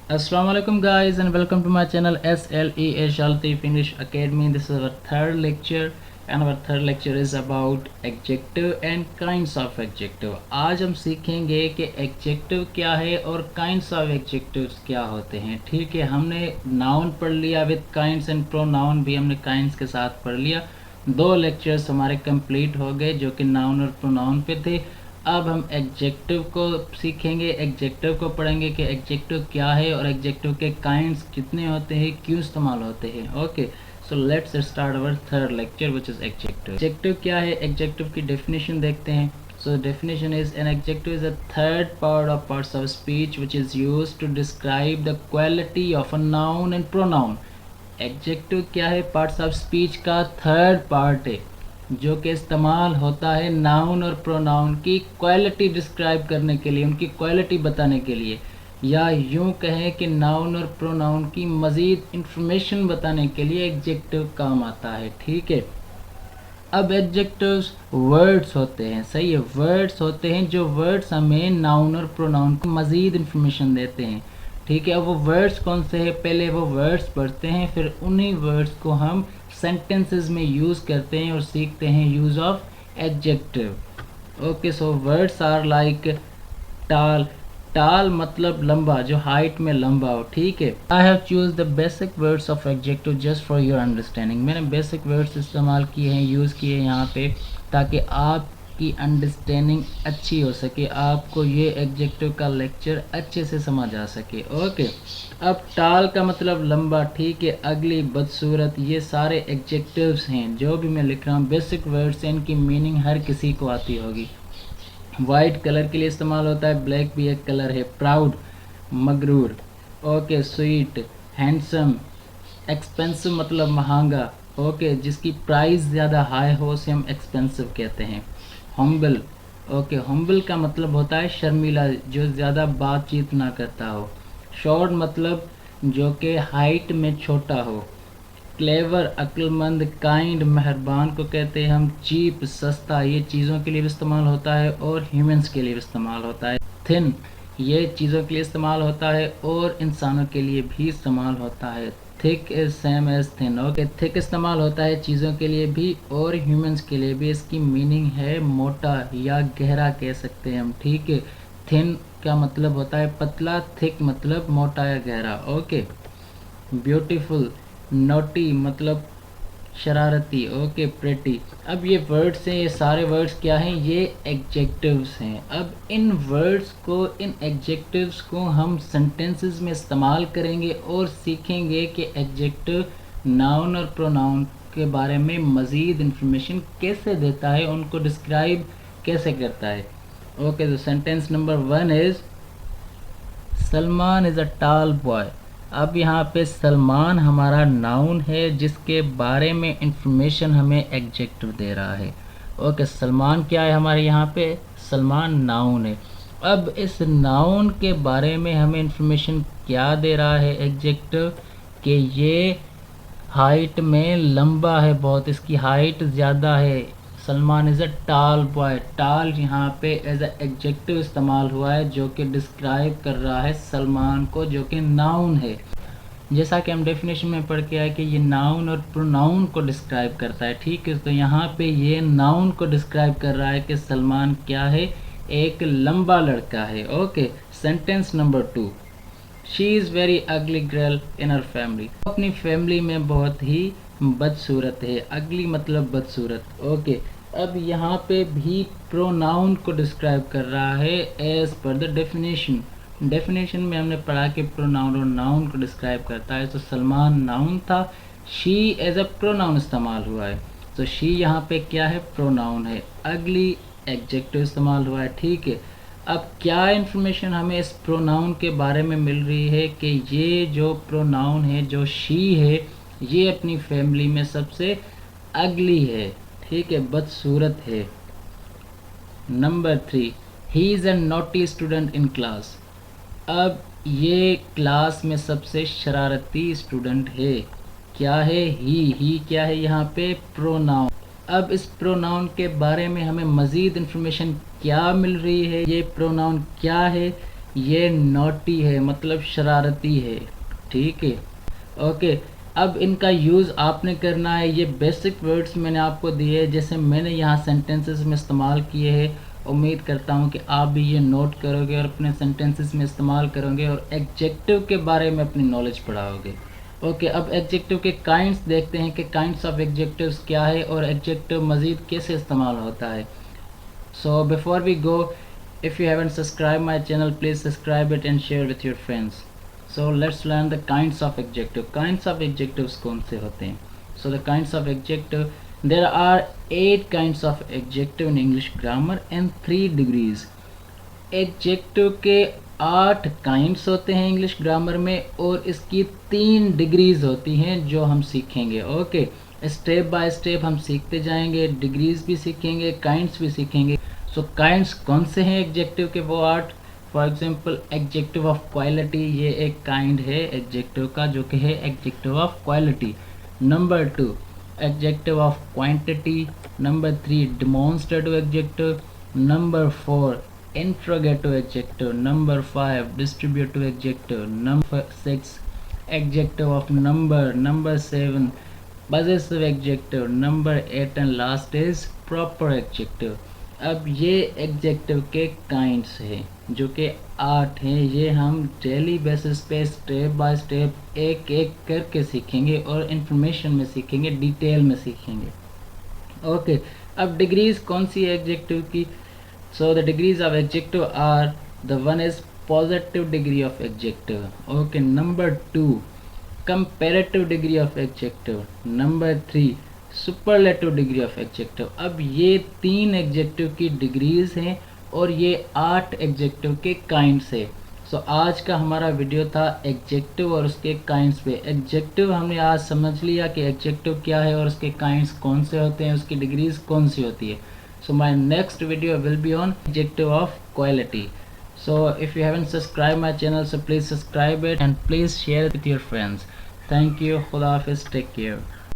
Assalamu alaikum guys and welcome to my channel SLE Latif English Academy. This is our third lecture and our third lecture is about adjective and kinds of adjective. आज हम सीखेंगे कि adjective क्या है और kinds of adjectives क्या होते हैं। ठीक है, हमने noun पढ़ लिया with kinds and pronoun भी हमने kinds के साथ पढ़ लिया। दो lectures हमारे complete हो गए जो कि noun और pronoun पे थे। अब हम एग्जेक्टिव को सीखेंगे, एग्जेक्टिव को पढ़ेंगे कि एग्जेक्टिव क्या है और एग्जेक्टिव के काइंड्स कितने होते हैं, क्यों इस्तेमाल होते हैं। Okay, so let's start our third lecture which is adjective. Adjective क्या है, एग्जेक्टिव की डेफिनेशन देखते हैं। So definition is an adjective is a third part of parts of speech which is used to describe the quality of a noun and pronoun. Adjective क्या है, parts of speech का third part है जो कि इस्तेमाल होता है noun और प्रोनाउन की क्वालिटी डिस्क्राइब करने के लिए, उनकी क्वालिटी बताने के लिए, या यूं कहें कि नाउन और प्रोनाउन की मज़ीद इंफॉर्मेशन बताने के लिए एग्जेक्टिव काम आता है। ठीक है, अब एडजेक्टिव्स वर्ड्स होते हैं, सही है, वर्ड्स होते हैं जो वर्ड्स हमें नाउन और प्रोनाउन को मज़ीद इंफॉर्मेशन देते हैं। ठीक है, अब वो वर्ड्स कौन से हैं, पहले वो वर्ड्स पढ़ते हैं, फिर उन्हीं वर्ड्स को हम सेंटेंसेस में यूज़ करते हैं और सीखते हैं use of adjective. Okay, so words are like tall. Tall मतलब लंबा, जो हाइट में लंबा हो। ठीक है, I have choose the basic words of adjective just for your understanding. मैंने बेसिक वर्ड्स इस्तेमाल किए हैं, यूज़ किए हैं यहाँ पे, ताकि आपकी अंडरस्टैंडिंग अच्छी हो सके, आपको ये एडजेक्टिव का लेक्चर अच्छे से समझ आ सके। ओके, अब टाल का मतलब लंबा, ठीक है, अगली, बदसूरत, ये सारे एडजेक्टिव्स हैं जो भी मैं लिख रहा हूँ, बेसिक वर्ड्स हैं, इनकी मीनिंग हर किसी को आती होगी। वाइट कलर के लिए इस्तेमाल होता है, ब्लैक भी एक कलर है। प्राउड, मगरूर। Okay, sweet, handsome. एक्सपेंसिव मतलब महंगा। ओके, जिसकी प्राइस ज़्यादा हाई हो उसे हम एक्सपेंसिव कहते हैं। हम्बल। ओके, हम्बल का मतलब होता है शर्मीला, जो ज़्यादा बातचीत ना करता हो। शॉर्ट मतलब जो कि हाइट में छोटा हो। क्लेवर, अक्लमंद। काइंड, मेहरबान को कहते हैं हम। चीप, सस्ता, ये चीज़ों के लिए भी इस्तेमाल होता है और ह्यूमंस के लिए भी इस्तेमाल होता है। थिन, ये चीज़ों के लिए इस्तेमाल होता है और इंसानों के लिए भी इस्तेमाल होता है। Thick is same as thin. Okay, thick इस्तेमाल होता है चीज़ों के लिए भी और ह्यूमंस के लिए भी। इसकी मीनिंग है मोटा या गहरा कह सकते हैं हम। ठीक है, थिन का मतलब होता है पतला, थिक मतलब मोटा या गहरा। Okay, beautiful. नोटी मतलब शरारती। Okay, pretty. अब ये वर्ड्स हैं, ये सारे वर्ड्स क्या हैं, ये एग्जेक्टिव्स हैं। अब इन वर्ड्स को, इन एग्जेक्टिव्स को हम सेंटेंसेस में इस्तेमाल करेंगे और सीखेंगे कि एग्जेक्टिव नाउन और प्रोनाउन के बारे में मज़ीद इंफॉर्मेशन कैसे देता है, उनको डिस्क्राइब कैसे करता है। ओके, तो sentence number 1 is Salman is a टाल बॉय। अब यहाँ पे सलमान हमारा नाउन है जिसके बारे में इंफॉर्मेशन हमें एग्जेक्टिव दे रहा है। ओके, सलमान क्या है हमारे यहाँ पे, सलमान नाउन है। अब इस नाउन के बारे में हमें इंफॉर्मेशन क्या दे रहा है एग्जेक्टिव, कि ये हाइट में लंबा है बहुत, इसकी हाइट ज़्यादा है। सलमान इज़ अ टाल बॉय। टाल यहाँ पे एज अ एग्जेक्टिव इस्तेमाल हुआ है जो कि डिस्क्राइब कर रहा है सलमान को, जो कि नाउन है। जैसा कि हम डेफिनेशन में पढ़ के आए कि ये नाउन और प्रोनाउन को डिस्क्राइब करता है। ठीक है, तो यहाँ पे ये नाउन को डिस्क्राइब कर रहा है कि सलमान क्या है, एक लंबा लड़का है। Okay, sentence number 2, she is very ugly girl in her family. अपनी फैमिली में बहुत ही बदसूरत है। अगली मतलब बदसूरत। ओके, अब यहाँ पे भी प्रोनाउन को डिस्क्राइब कर रहा है as per the definition. Definition में हमने पढ़ा कि प्रोनाउन और नाउन को डिस्क्राइब करता है। तो सलमान नाउन था, शी एज अ प्रोनाउन इस्तेमाल हुआ है। तो शी यहाँ पे क्या है, प्रोनाउन है। अगली एडजेक्टिव इस्तेमाल हुआ है। ठीक है, अब क्या इन्फॉर्मेशन हमें इस प्रोनाउन के बारे में मिल रही है कि ये जो प्रोनाउन है, जो शी है, ये अपनी फैमिली में सबसे अगली है। ठीक है, बदसूरत है। Number 3, he is a naughty student in class. अब ये क्लास में सबसे शरारती स्टूडेंट है। क्या है, ही क्या है यहाँ पे, प्रोनाउन। अब इस प्रोनाउन के बारे में हमें मज़ीद इंफॉर्मेशन क्या मिल रही है, ये प्रोनाउन क्या है, ये नॉटी है मतलब शरारती है, ठीक है। ओके, अब इनका यूज़ आपने करना है। ये बेसिक वर्ड्स मैंने आपको दिए जैसे मैंने यहाँ सेंटेंसेस में इस्तेमाल किए हैं। उम्मीद करता हूँ कि आप भी ये नोट करोगे और अपने सेंटेंसेस में इस्तेमाल करोगे और एडजेक्टिव के बारे में अपनी नॉलेज बढ़ाओगे। ओके, अब एडजेक्टिव के काइंड्स देखते हैं कि काइंड्स ऑफ एडजेक्टिव्स क्या है और एडजेक्टिव मज़ीद कैसे इस्तेमाल होता है। So before we go, if you haven't subscribed my channel, please subscribe it and share with your friends. So let's learn the kinds of adjective. Kinds of adjectives कौन से होते हैं? So the kinds of adjective, there are 8 kinds of adjective in English grammar and 3 degrees. Adjective के 8 kinds होते हैं English grammar में और इसकी 3 डिग्रीज होती हैं जो हम सीखेंगे। ओके, स्टेप बाय स्टेप हम सीखते जाएंगे, डिग्रीज भी सीखेंगे, काइंड्स भी सीखेंगे। सो काइंड्स कौन से हैं एडजेक्टिव के? वो 8। For example adjective of quality, ये एक काइंड है एडजेक्टिव का जो कि है adjective of quality. Number 2 adjective of quantity. Number 3 demonstrative adjective. Number 4 interrogative adjective. Number 5 distributive adjective. Number 6 adjective of number. Number 7 possessive adjective. Number 8 and last is proper adjective. अब ये adjective के kinds हैं जो कि 8 हैं। ये हम daily basis पे स्टेप बाय स्टेप एक एक करके सीखेंगे और इंफॉर्मेशन में सीखेंगे, डिटेल में सीखेंगे। ओके, अब डिग्रीज कौन सी है एडजेक्टिव की? So the degrees of adjective are, the one is positive degree of adjective. Okay, number 2 comparative degree of adjective. Number 3 superlative degree of adjective. अब ये 3 एडजेक्टिव की डिग्रीज हैं और ये 8 एडजेक्टिव के काइंड्स है। सो आज का हमारा वीडियो था एडजेक्टिव और उसके काइंड्स पे। एडजेक्टिव हमने आज समझ लिया कि एडजेक्टिव क्या है और उसके काइंड्स कौन से होते हैं, उसकी डिग्रीज कौन सी होती है। So my next video will be on adjective of quality. So if you haven't subscribed my channel, so please subscribe it and please share it with your friends. Thank you. Khuda Hafiz. Take care.